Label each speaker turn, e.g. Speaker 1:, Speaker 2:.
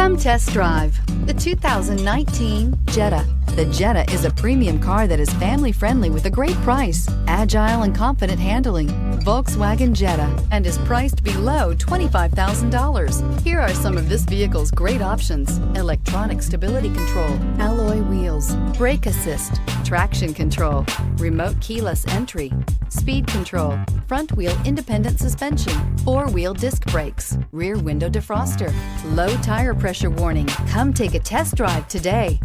Speaker 1: Come test drive the 2019 Jetta. The Jetta is a premium car that is family-friendly with a great price, agile and confident handling. Volkswagen Jetta, and is priced below $25,000. Here are some of this vehicle's great options: electronic stability control, alloy wheels, brake assist, traction control, remote keyless entry, speed control, front wheel independent suspension, four-wheel disc brakes, rear window defroster, low tire pressure warning. Come take a test drive today.